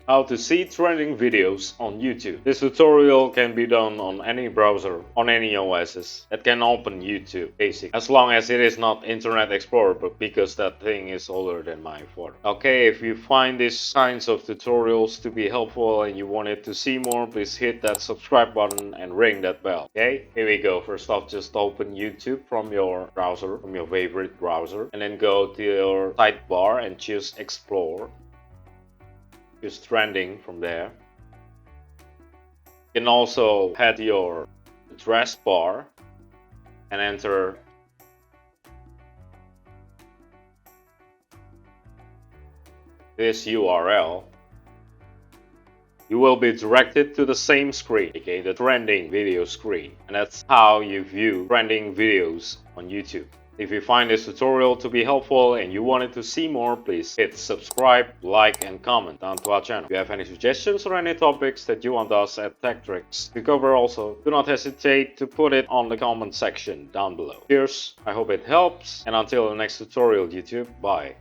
How to see trending videos on YouTube. This tutorial can be done on any browser, on any OSs that can open YouTube, basically. As long as it is not Internet Explorer, but because that thing is older than my phone. Okay, if you find these kinds of tutorials to be helpful and you wanted to see more, please hit that subscribe button and ring that bell. Okay, here we go. First off, just open YouTube from your browser, from your favorite browser, and then go to your sidebar and choose Explore. Choose trending from there. You can also head to your address bar and enter this URL. You will be directed to the same screen, aka the trending video screen, and that's how you view trending videos on YouTube. If you find this tutorial to be helpful and you wanted to see more, please hit subscribe, like and comment down to our channel. If you have any suggestions or any topics that you want us at TechTricks to cover also, do not hesitate to put it on the comment section down below. Cheers, I hope it helps, and until the next tutorial YouTube, bye.